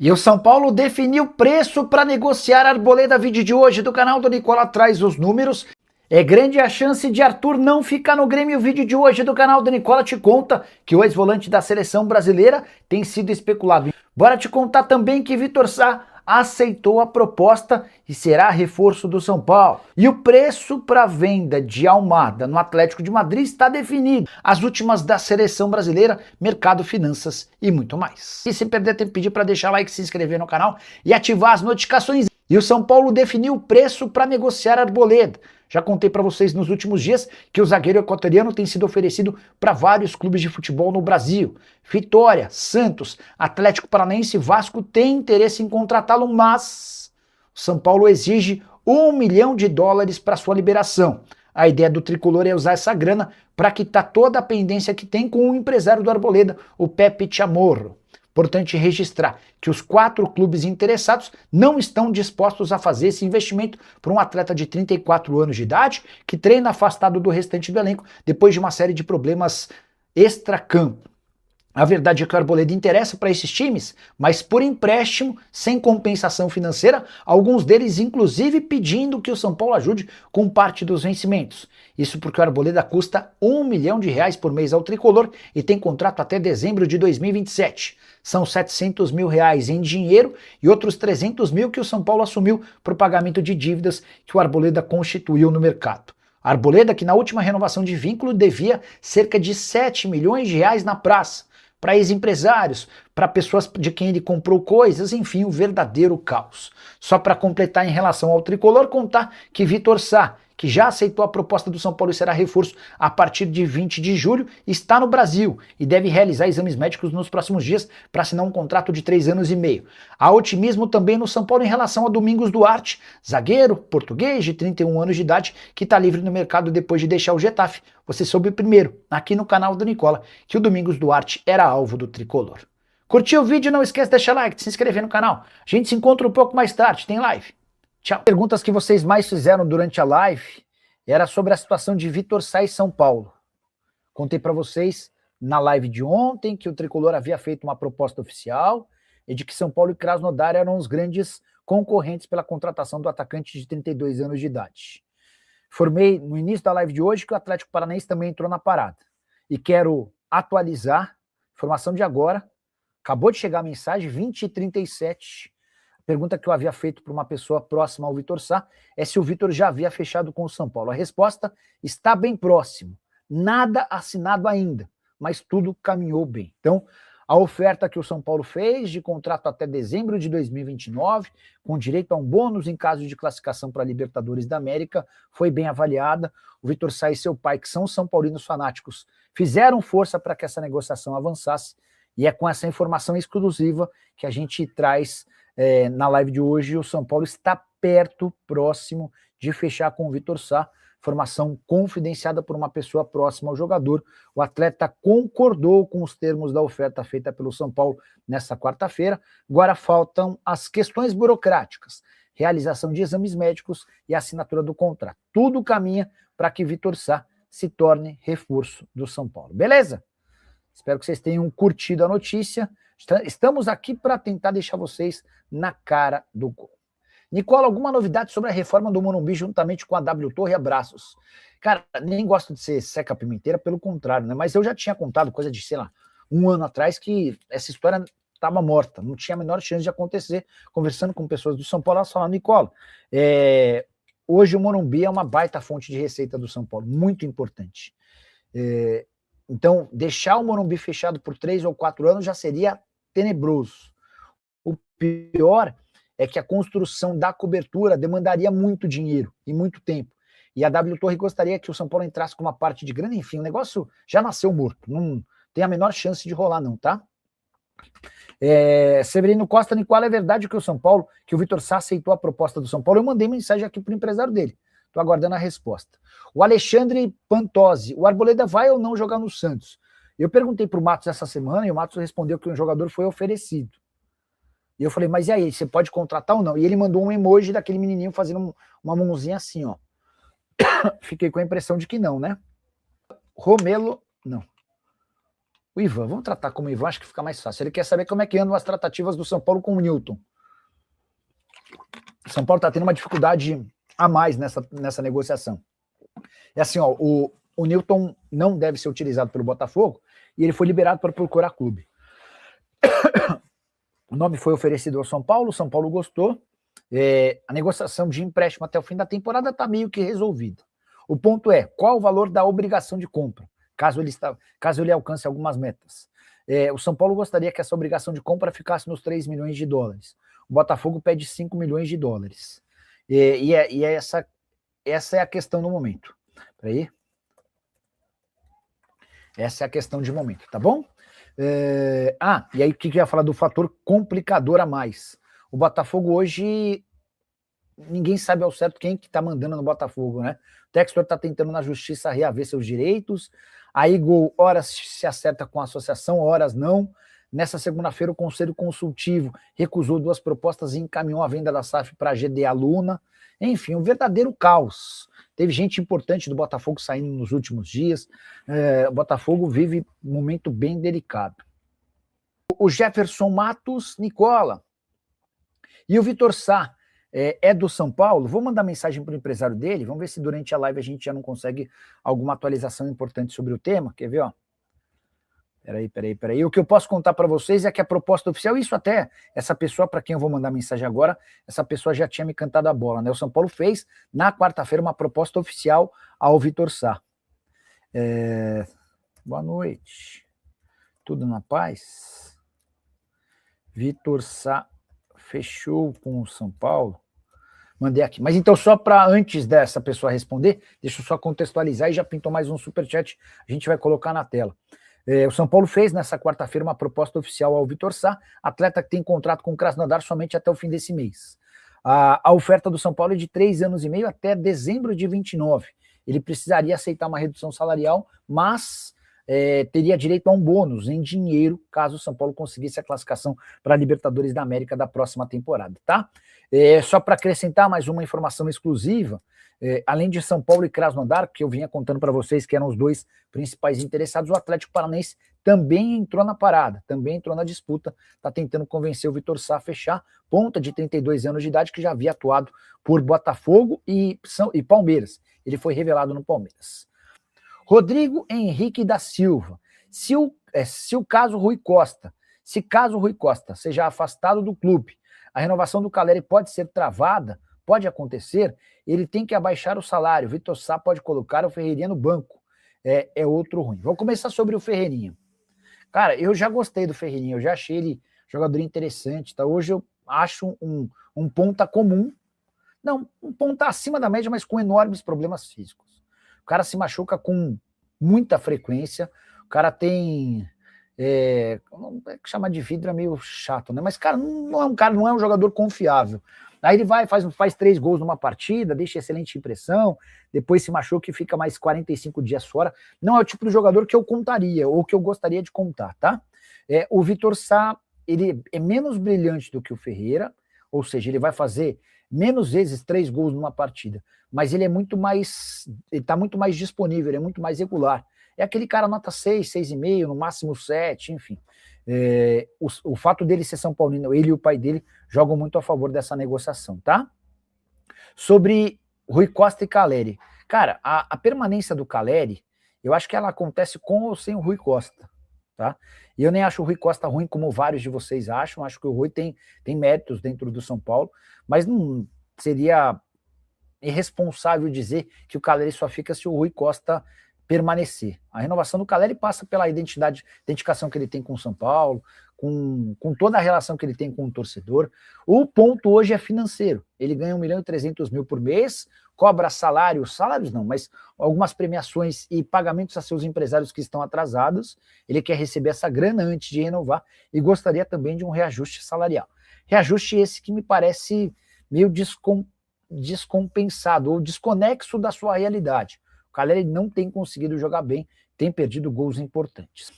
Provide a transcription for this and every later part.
E o São Paulo definiu preço para negociar a Arboleda. Vídeo de hoje do canal do Nicola traz os números. É grande a chance de Arthur não ficar no Grêmio. O vídeo de hoje do canal do Nicola te conta que o ex-volante da seleção brasileira tem sido especulado. Bora te contar também que Vitor Sá aceitou a proposta e será reforço do São Paulo. E o preço para venda de Almada no Atlético de Madrid está definido. As últimas da seleção brasileira, mercado, finanças e muito mais. E sem perder tempo, pedir para deixar like, se inscrever no canal e ativar as notificações. E o São Paulo definiu o preço para negociar a Arboleda. Já contei para vocês nos últimos dias que o zagueiro equatoriano tem sido oferecido para vários clubes de futebol no Brasil. Vitória, Santos, Atlético Paranaense e Vasco têm interesse em contratá-lo, mas o São Paulo exige $1 milhão para sua liberação. A ideia do tricolor é usar essa grana para quitar toda a pendência que tem com o empresário do Arboleda, o Pepe Chamorro. Importante registrar que os 4 clubes interessados não estão dispostos a fazer esse investimento para um atleta de 34 anos de idade que treina afastado do restante do elenco depois de uma série de problemas extracampo. A verdade é que o Arboleda interessa para esses times, mas por empréstimo, sem compensação financeira, alguns deles inclusive pedindo que o São Paulo ajude com parte dos vencimentos. Isso porque o Arboleda custa R$1 milhão por mês ao tricolor e tem contrato até dezembro de 2027. São R$700 mil em dinheiro e outros 300 mil que o São Paulo assumiu para o pagamento de dívidas que o Arboleda constituiu no mercado. A Arboleda, que na última renovação de vínculo devia cerca de R$7 milhões na praça, para ex-empresários, para pessoas de quem ele comprou coisas, enfim, um verdadeiro caos. Só para completar em relação ao tricolor, contar que Vitor Sá, que já aceitou a proposta do São Paulo e será reforço a partir de 20 de julho, está no Brasil e deve realizar exames médicos nos próximos dias para assinar um contrato de 3 anos e meio. Há otimismo também no São Paulo em relação a Domingos Duarte, zagueiro português de 31 anos de idade, que está livre no mercado depois de deixar o Getafe. Você soube primeiro, aqui no canal do Nicola, que o Domingos Duarte era alvo do tricolor. Curtiu o vídeo? Não esquece de deixar like, de se inscrever no canal. A gente se encontra um pouco mais tarde, tem live. Tchau. Perguntas que vocês mais fizeram durante a live era sobre a situação de Vitor Sá e São Paulo. Contei para vocês na live de ontem que o tricolor havia feito uma proposta oficial e de que São Paulo e Krasnodar eram os grandes concorrentes pela contratação do atacante de 32 anos de idade. Informei no início da live de hoje que o Atlético Paranaense também entrou na parada. E quero atualizar, informação de agora, acabou de chegar a mensagem, 20h37, pergunta que eu havia feito para uma pessoa próxima ao Vitor Sá é se o Vitor já havia fechado com o São Paulo. A resposta está bem próximo. Nada assinado ainda, mas tudo caminhou bem. Então, a oferta que o São Paulo fez de contrato até dezembro de 2029, com direito a um bônus em caso de classificação para a Libertadores da América, foi bem avaliada. O Vitor Sá e seu pai, que são são paulinos fanáticos, fizeram força para que essa negociação avançasse, e é com essa informação exclusiva que a gente traz na live de hoje. O São Paulo está perto, próximo de fechar com o Vitor Sá, informação confidenciada por uma pessoa próxima ao jogador. O atleta concordou com os termos da oferta feita pelo São Paulo nesta quarta-feira. Agora faltam as questões burocráticas, realização de exames médicos e assinatura do contrato. Tudo caminha para que Vitor Sá se torne reforço do São Paulo. Beleza? Espero que vocês tenham curtido a notícia. Estamos aqui para tentar deixar vocês na cara do gol. Nicola, alguma novidade sobre a reforma do Morumbi juntamente com a W Torre? Abraços. Cara, nem gosto de ser seca pimenteira, pelo contrário, né? Mas eu já tinha contado coisa de, sei lá, 1 ano atrás que essa história estava morta, não tinha a menor chance de acontecer. Conversando com pessoas do São Paulo, elas falaram, Nicola, hoje o Morumbi é uma baita fonte de receita do São Paulo, muito importante. Então, deixar o Morumbi fechado por 3 ou 4 anos já seria tenebroso. O pior é que a construção da cobertura demandaria muito dinheiro e muito tempo. E a W Torre gostaria que o São Paulo entrasse com uma parte de grana. Enfim, o negócio já nasceu morto. Não tem a menor chance de rolar, não, tá? Severino Costa, Nicola, é verdade que o São Paulo, que o Vitor Sá aceitou a proposta do São Paulo? Eu mandei mensagem aqui para o empresário dele. Estou aguardando a resposta. O Alexandre Pantozzi, o Arboleda vai ou não jogar no Santos? Eu perguntei para o Matos essa semana e o Matos respondeu que um jogador foi oferecido. E eu falei, mas e aí, você pode contratar ou não? E ele mandou um emoji daquele menininho fazendo uma mãozinha assim, ó. Fiquei com a impressão de que não, né? Romelo, não. O Ivan, vamos tratar como Ivan, acho que fica mais fácil. Ele quer saber como é que andam as tratativas do São Paulo com o Newton. O São Paulo está tendo uma dificuldade a mais nessa negociação. É assim, ó, o Newton não deve ser utilizado pelo Botafogo e ele foi liberado para procurar clube. O nome foi oferecido ao São Paulo, o São Paulo gostou. A negociação de empréstimo até o fim da temporada está meio que resolvida. O ponto é, qual o valor da obrigação de compra, caso ele alcance algumas metas. O São Paulo gostaria que essa obrigação de compra ficasse nos 3 milhões de dólares. O Botafogo pede 5 milhões de dólares. Essa é a questão no momento. Peraí. Essa é a questão de momento, tá bom? E aí o que eu ia falar do fator complicador a mais? O Botafogo hoje, ninguém sabe ao certo quem que tá mandando no Botafogo, né? O Textor tá tentando na justiça reaver seus direitos, a Eagle horas se acerta com a associação, horas não. Nessa segunda-feira o Conselho Consultivo recusou 2 propostas e encaminhou a venda da SAF para a GDA Luna. Enfim, um verdadeiro caos. Teve gente importante do Botafogo saindo nos últimos dias. O Botafogo vive um momento bem delicado. O Jefferson Matos Nicola e o Vitor Sá é do São Paulo. Vou mandar mensagem para o empresário dele. Vamos ver se durante a live a gente já não consegue alguma atualização importante sobre o tema. Quer ver, ó? Peraí. O que eu posso contar para vocês é que a proposta oficial, isso até, essa pessoa para quem eu vou mandar mensagem agora, essa pessoa já tinha me cantado a bola, né? O São Paulo fez, na quarta-feira, uma proposta oficial ao Vitor Sá. Boa noite. Tudo na paz? Vitor Sá fechou com o São Paulo. Mandei aqui. Mas então, só para antes dessa pessoa responder, deixa eu só contextualizar e já pintou mais um superchat, a gente vai colocar na tela. O São Paulo fez nessa quarta-feira uma proposta oficial ao Vitor Sá, atleta que tem contrato com o Krasnodar somente até o fim desse mês. A oferta do São Paulo é de 3 anos e meio até dezembro de 29. Ele precisaria aceitar uma redução salarial, mas teria direito a um bônus em dinheiro, caso o São Paulo conseguisse a classificação para a Libertadores da América da próxima temporada, tá? Só para acrescentar mais uma informação exclusiva, além de São Paulo e Krasnodar, que eu vinha contando para vocês que eram os 2 principais interessados, o Atlético Paranaense também entrou na parada, também entrou na disputa, está tentando convencer o Vitor Sá a fechar, ponta de 32 anos de idade, que já havia atuado por Botafogo e Palmeiras. Ele foi revelado no Palmeiras. Rodrigo Henrique da Silva. Se caso Rui Costa seja afastado do clube, a renovação do Caleri pode ser travada, pode acontecer, ele tem que abaixar o salário. Vitor Sá pode colocar o Ferreirinha no banco. É outro ruim. Vamos começar sobre o Ferreirinha. Cara, eu já gostei do Ferreirinha, eu já achei ele jogador interessante. Tá? Hoje eu acho um ponta comum. Não, um ponta acima da média, mas com enormes problemas físicos. O cara se machuca com muita frequência. O cara tem... chamar de vidro é meio chato, né? Mas, cara, não é um jogador confiável. Aí ele faz 3 gols numa partida, deixa excelente impressão, depois se machuca e fica mais 45 dias fora. Não é o tipo de jogador que eu contaria, ou que eu gostaria de contar, tá? O Vitor Sá, ele é menos brilhante do que o Ferreira, ou seja, ele vai fazer menos vezes 3 gols numa partida, mas ele tá muito mais disponível, ele é muito mais regular. É aquele cara nota 6, 6,5, no máximo 7, enfim. O fato dele ser São Paulino, ele e o pai dele jogam muito a favor dessa negociação, tá? Sobre Rui Costa e Caleri. Cara, a permanência do Caleri, eu acho que ela acontece com ou sem o Rui Costa, tá? E eu nem acho o Rui Costa ruim, como vários de vocês acham. Acho que o Rui tem méritos dentro do São Paulo, mas não seria irresponsável dizer que o Caleri só fica se o Rui Costa permanecer. A renovação do Caleri passa pela identificação que ele tem com o São Paulo, com toda a relação que ele tem com o torcedor. O ponto hoje é financeiro. Ele ganha 1.300.000 por mês, cobra salários não, mas algumas premiações e pagamentos a seus empresários que estão atrasados. Ele quer receber essa grana antes de renovar e gostaria também de um reajuste salarial. Reajuste esse que me parece meio descompensado ou desconexo da sua realidade. O Caleri não tem conseguido jogar bem, tem perdido gols importantes.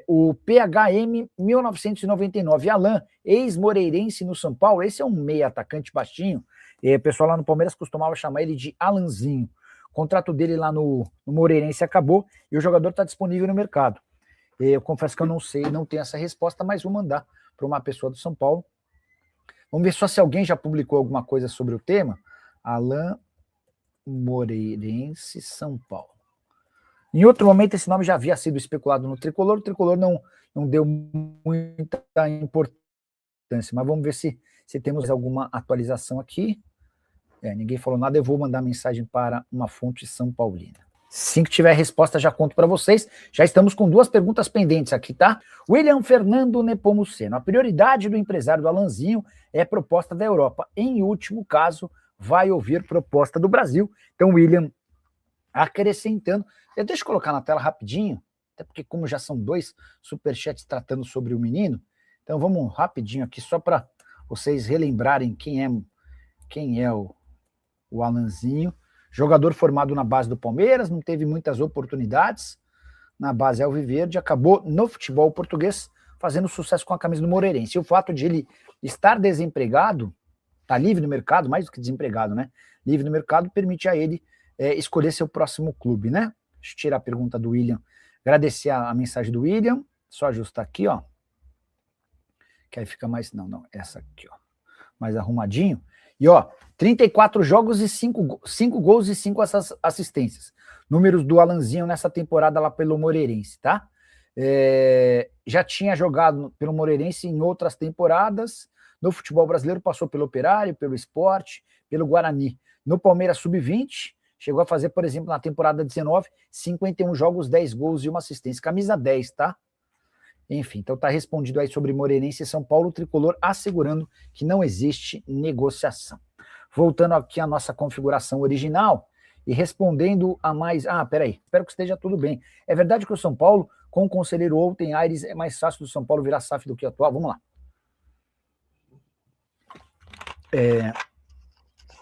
O PHM 1999, Alain, ex-moreirense no São Paulo, esse é um meia atacante baixinho, o pessoal lá no Palmeiras costumava chamar ele de Alanzinho. O contrato dele lá no Moreirense acabou e o jogador está disponível no mercado. Eu confesso que eu não sei, não tenho essa resposta, mas vou mandar para uma pessoa do São Paulo. Vamos ver só se alguém já publicou alguma coisa sobre o tema. Alain Moreirense, São Paulo. Em outro momento, esse nome já havia sido especulado no Tricolor, o Tricolor não deu muita importância, mas vamos ver se temos alguma atualização aqui. Ninguém falou nada, eu vou mandar mensagem para uma fonte são paulina. Assim que tiver resposta, já conto para vocês. Já estamos com 2 perguntas pendentes aqui, tá? William Fernando Nepomuceno. A prioridade do empresário do Alanzinho é proposta da Europa. Em último caso, vai ouvir proposta do Brasil. Então, William, acrescentando. Deixa eu colocar na tela rapidinho, até porque como já são 2 superchats tratando sobre o menino, então vamos rapidinho aqui, só para vocês relembrarem quem é o Alanzinho. Jogador formado na base do Palmeiras, não teve muitas oportunidades na base alviverde, acabou no futebol português fazendo sucesso com a camisa do Moreirense. E o fato de ele estar desempregado, tá livre no mercado, mais do que desempregado, né? Livre no mercado permite a ele escolher seu próximo clube, né? Deixa eu tirar a pergunta do William, agradecer a mensagem do William, só ajustar aqui, ó, que aí fica mais, não, essa aqui, ó, mais arrumadinho. E ó, 34 jogos e 5 gols e 5 assistências. Números do Alanzinho nessa temporada lá pelo Moreirense, tá? Já tinha jogado pelo Moreirense em outras temporadas. No futebol brasileiro passou pelo Operário, pelo Sport, pelo Guarani. No Palmeiras Sub-20, chegou a fazer, por exemplo, na temporada 19, 51 jogos, 10 gols e 1 assistência. Camisa 10, tá? Enfim, então tá respondido aí sobre Moreirense e São Paulo, o Tricolor assegurando que não existe negociação. Voltando aqui à nossa configuração original e respondendo a mais... peraí, espero que esteja tudo bem. É verdade que o São Paulo, com o conselheiro Outen Aires, é mais fácil do São Paulo virar SAF do que o atual? Vamos lá.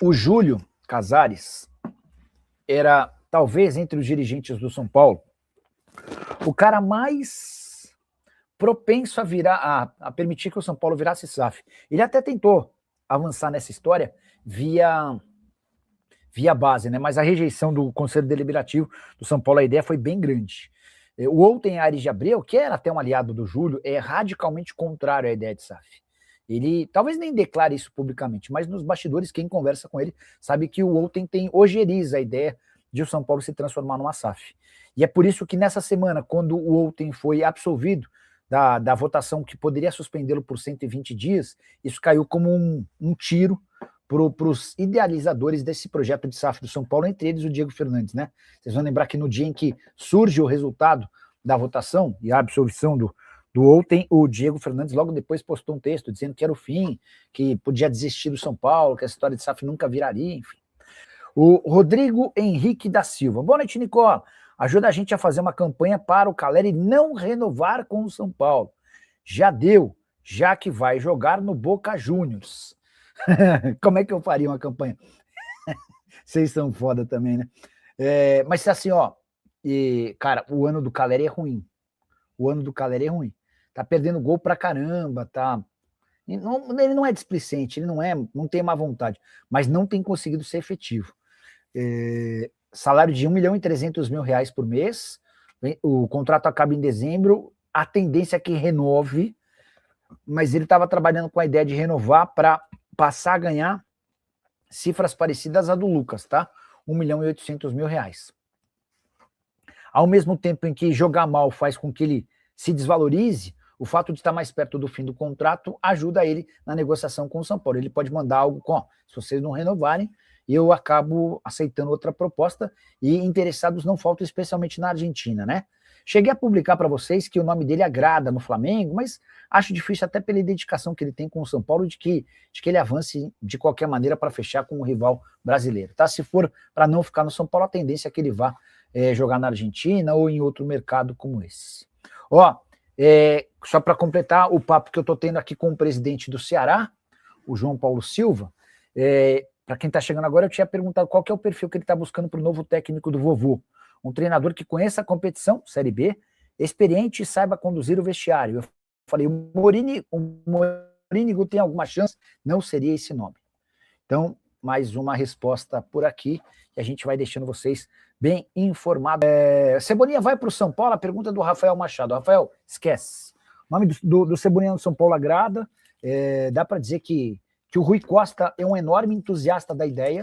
O Júlio Casares era, talvez, entre os dirigentes do São Paulo, o cara mais propenso a virar, a permitir que o São Paulo virasse SAF. Ele até tentou avançar nessa história via base, né? Mas a rejeição do Conselho Deliberativo do São Paulo, a ideia foi bem grande. O Outen Aires de Abreu, que era até um aliado do Júlio, é radicalmente contrário à ideia de SAF. Ele talvez nem declare isso publicamente, mas nos bastidores, quem conversa com ele sabe que o Outen tem ojeriza a ideia de o São Paulo se transformar numa SAF. E é por isso que nessa semana, quando o Outen foi absolvido da votação que poderia suspendê-lo por 120 dias, isso caiu como um tiro para os idealizadores desse projeto de SAF do São Paulo, entre eles o Diego Fernandes, né? Vocês vão lembrar que no dia em que surge o resultado da votação e a absolvição do Outen, o Diego Fernandes logo depois postou um texto dizendo que era o fim, que podia desistir do São Paulo, que a história de SAF nunca viraria, enfim. O Rodrigo Henrique da Silva. Boa noite, Nicola. Ajuda a gente a fazer uma campanha para o Caleri não renovar com o São Paulo. Já deu, já que vai jogar no Boca Juniors. Como é que eu faria uma campanha? Vocês são foda também, né? Mas assim, ó, cara, o ano do Caleri é ruim. O ano do Caleri é ruim. Tá perdendo gol pra caramba, tá? Ele não é displicente, ele não tem má vontade, mas não tem conseguido ser efetivo. Salário de R$1.300.000 por mês, o contrato acaba em dezembro, a tendência é que renove, mas ele estava trabalhando com a ideia de renovar para passar a ganhar cifras parecidas à do Lucas, tá? R$1.800.000. Ao mesmo tempo em que jogar mal faz com que ele se desvalorize, o fato de estar mais perto do fim do contrato ajuda ele na negociação com o São Paulo. Ele pode mandar algo com, se vocês não renovarem, eu acabo aceitando outra proposta, e interessados não faltam, especialmente na Argentina, né? Cheguei a publicar para vocês que o nome dele agrada no Flamengo, mas acho difícil até pela dedicação que ele tem com o São Paulo de que ele avance de qualquer maneira para fechar com o rival brasileiro, tá? Se for para não ficar no São Paulo, a tendência é que ele vá jogar na Argentina ou em outro mercado como esse. Ó, só para completar o papo que eu estou tendo aqui com o presidente do Ceará, o João Paulo Silva, para quem está chegando agora, eu tinha perguntado qual que é o perfil que ele está buscando para o novo técnico do Vovô. Um treinador que conheça a competição, Série B, experiente e saiba conduzir o vestiário. Eu falei, o Morínigo tem alguma chance? Não seria esse nome. Então, mais uma resposta por aqui, e a gente vai deixando vocês bem informado. Cebolinha vai para o São Paulo? A pergunta do Rafael Machado. Rafael, esquece. O nome do Cebolinha no São Paulo agrada. Dá para dizer que o Rui Costa é um enorme entusiasta da ideia,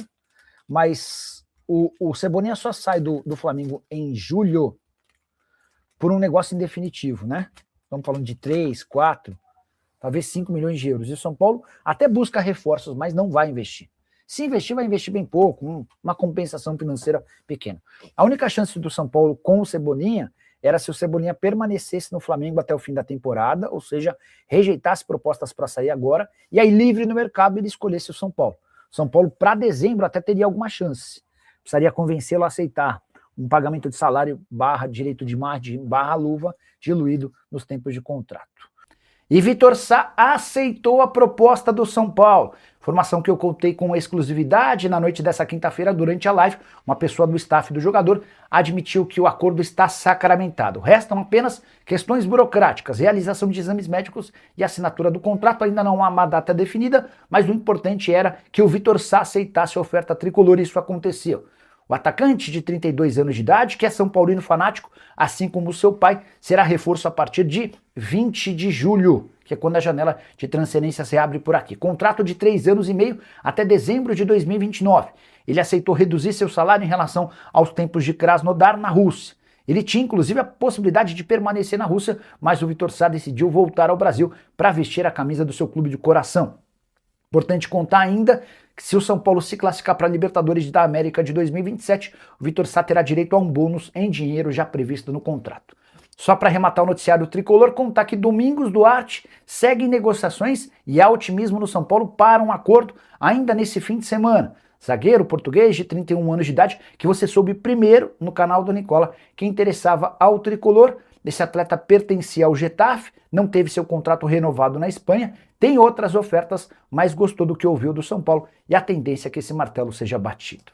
mas o Cebolinha só sai do Flamengo em julho por um negócio indefinitivo, né? Estamos falando de 3, 4, talvez 5 milhões de euros. E o São Paulo até busca reforços, mas não vai investir. Se investir, vai investir bem pouco, uma compensação financeira pequena. A única chance do São Paulo com o Cebolinha era se o Cebolinha permanecesse no Flamengo até o fim da temporada, ou seja, rejeitasse propostas para sair agora, e aí livre no mercado ele escolhesse o São Paulo. O São Paulo, para dezembro, até teria alguma chance. Precisaria convencê-lo a aceitar um pagamento de salário / direito de margem / luva diluído nos tempos de contrato. E Vitor Sá aceitou a proposta do São Paulo. Informação que eu contei com exclusividade na noite dessa quinta-feira durante a live. Uma pessoa do staff do jogador admitiu que o acordo está sacramentado. Restam apenas questões burocráticas, realização de exames médicos e assinatura do contrato. Ainda não há uma data definida, mas o importante era que o Vitor Sá aceitasse a oferta tricolor e isso aconteceu. O atacante de 32 anos de idade, que é São Paulino fanático, assim como o seu pai, será reforço a partir de 20 de julho, que é quando a janela de transferência se abre por aqui. Contrato de 3 anos e meio até dezembro de 2029. Ele aceitou reduzir seu salário em relação aos tempos de Krasnodar na Rússia. Ele tinha inclusive a possibilidade de permanecer na Rússia, mas o Vitor Sá decidiu voltar ao Brasil para vestir a camisa do seu clube de coração. Importante contar ainda que se o São Paulo se classificar para a Libertadores da América de 2027, o Vitor Sá terá direito a um bônus em dinheiro já previsto no contrato. Só para arrematar o noticiário tricolor, contar que Domingos Duarte segue em negociações e há otimismo no São Paulo para um acordo ainda nesse fim de semana. Zagueiro português de 31 anos de idade, que você soube primeiro no canal do Nicola, que interessava ao tricolor. Esse atleta pertencia ao Getafe, não teve seu contrato renovado na Espanha, tem outras ofertas, mas gostou do que ouviu do São Paulo e a tendência é que esse martelo seja batido.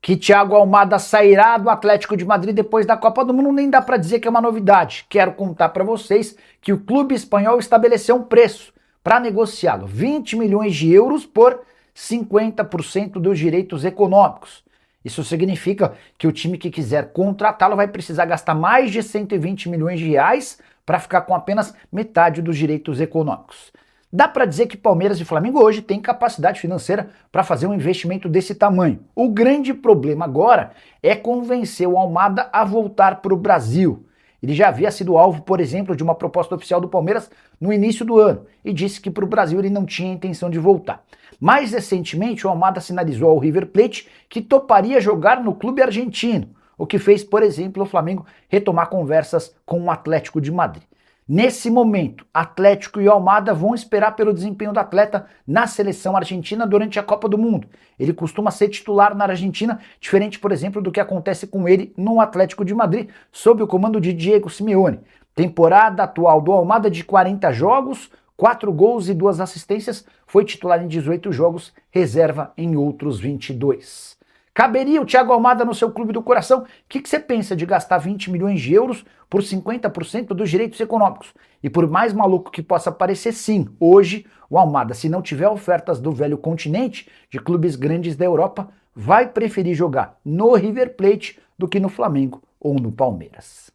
Que Thiago Almada sairá do Atlético de Madrid depois da Copa do Mundo nem dá para dizer que é uma novidade. Quero contar para vocês que o clube espanhol estabeleceu um preço para negociá-lo, 20 milhões de euros por 50% dos direitos econômicos. Isso significa que o time que quiser contratá-lo vai precisar gastar mais de 120 milhões de reais para ficar com apenas metade dos direitos econômicos. Dá para dizer que Palmeiras e Flamengo hoje têm capacidade financeira para fazer um investimento desse tamanho. O grande problema agora é convencer o Almada a voltar para o Brasil. Ele já havia sido alvo, por exemplo, de uma proposta oficial do Palmeiras no início do ano e disse que para o Brasil ele não tinha intenção de voltar. Mais recentemente, o Almada sinalizou ao River Plate que toparia jogar no clube argentino, o que fez, por exemplo, o Flamengo retomar conversas com o Atlético de Madrid. Nesse momento, Atlético e Almada vão esperar pelo desempenho do atleta na seleção argentina durante a Copa do Mundo. Ele costuma ser titular na Argentina, diferente, por exemplo, do que acontece com ele no Atlético de Madrid, sob o comando de Diego Simeone. Temporada atual do Almada de 40 jogos, 4 gols e 2 assistências, foi titular em 18 jogos, reserva em outros 22. Caberia o Thiago Almada no seu clube do coração? O que você pensa de gastar 20 milhões de euros por 50% dos direitos econômicos? E por mais maluco que possa parecer, sim, hoje o Almada, se não tiver ofertas do velho continente, de clubes grandes da Europa, vai preferir jogar no River Plate do que no Flamengo ou no Palmeiras.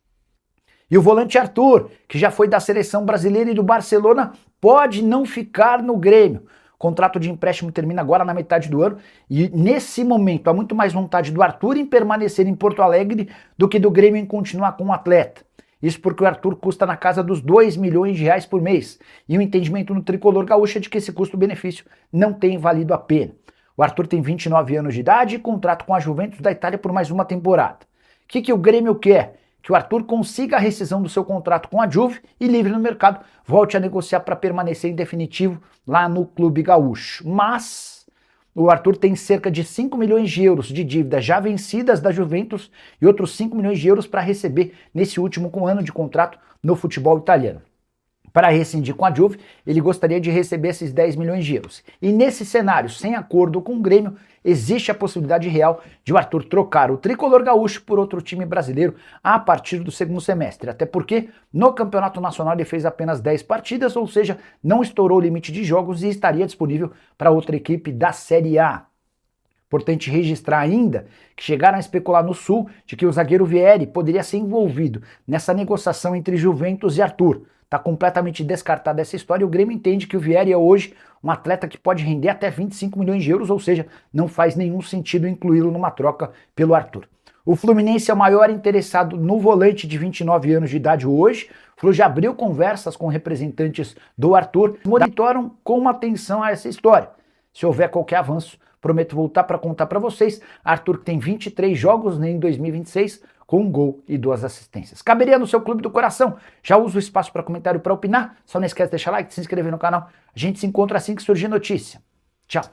E o volante Arthur, que já foi da seleção brasileira e do Barcelona, pode não ficar no Grêmio. O contrato de empréstimo termina agora na metade do ano e nesse momento há muito mais vontade do Arthur em permanecer em Porto Alegre do que do Grêmio em continuar com o atleta. Isso porque o Arthur custa na casa dos 2 milhões de reais por mês e o entendimento no tricolor gaúcho é de que esse custo-benefício não tem valido a pena. O Arthur tem 29 anos de idade e contrato com a Juventus da Itália por mais uma temporada. O que o Grêmio quer? Que o Arthur consiga a rescisão do seu contrato com a Juve e livre no mercado, volte a negociar para permanecer em definitivo lá no clube gaúcho. Mas o Arthur tem cerca de 5 milhões de euros de dívidas já vencidas da Juventus e outros 5 milhões de euros para receber nesse último ano de contrato no futebol italiano. Para rescindir com a Juve, ele gostaria de receber esses 10 milhões de euros. E nesse cenário, sem acordo com o Grêmio, existe a possibilidade real de o Arthur trocar o tricolor gaúcho por outro time brasileiro a partir do segundo semestre. Até porque no Campeonato Nacional ele fez apenas 10 partidas, ou seja, não estourou o limite de jogos e estaria disponível para outra equipe da Série A. Importante registrar ainda que chegaram a especular no Sul de que o zagueiro Vieri poderia ser envolvido nessa negociação entre Juventus e Arthur. Está completamente descartada essa história e o Grêmio entende que o Vieri é hoje um atleta que pode render até 25 milhões de euros, ou seja, não faz nenhum sentido incluí-lo numa troca pelo Arthur. O Fluminense é o maior interessado no volante de 29 anos de idade hoje. O Flu já abriu conversas com representantes do Arthur, monitoram com atenção a essa história. Se houver qualquer avanço, prometo voltar para contar para vocês. Arthur tem 23 jogos em 2026, com 1 gol e 2 assistências. Caberia no seu clube do coração? Já usa o espaço para comentário para opinar? Só não esquece de deixar like, de se inscrever no canal. A gente se encontra assim que surgir notícia. Tchau.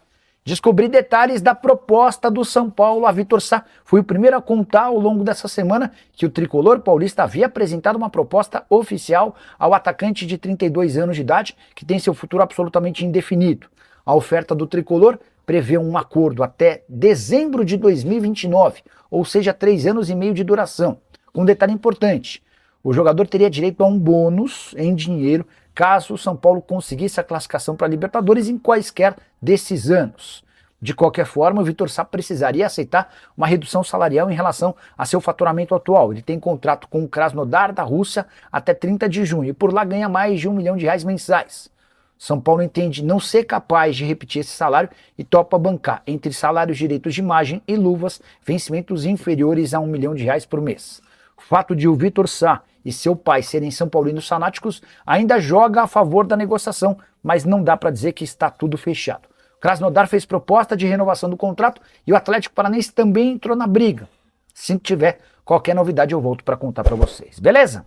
Descobri detalhes da proposta do São Paulo a Vitor Sá. Fui o primeiro a contar ao longo dessa semana que o tricolor paulista havia apresentado uma proposta oficial ao atacante de 32 anos de idade, que tem seu futuro absolutamente indefinido. A oferta do tricolor prevê um acordo até dezembro de 2029, ou seja, 3 anos e meio de duração. Com um detalhe importante, o jogador teria direito a um bônus em dinheiro caso o São Paulo conseguisse a classificação para a Libertadores em quaisquer desses anos. De qualquer forma, o Vitor Sá precisaria aceitar uma redução salarial em relação a seu faturamento atual. Ele tem contrato com o Krasnodar da Rússia até 30 de junho e por lá ganha mais de R$1 milhão mensais. São Paulo entende não ser capaz de repetir esse salário e topa bancar entre salários, direitos de imagem e luvas vencimentos inferiores a R$1 milhão por mês. O fato de o Vitor Sá e seu pai serem são paulinos fanáticos ainda joga a favor da negociação, mas não dá para dizer que está tudo fechado. O Krasnodar fez proposta de renovação do contrato e o Atlético Paranaense também entrou na briga. Se tiver qualquer novidade eu volto para contar para vocês, beleza?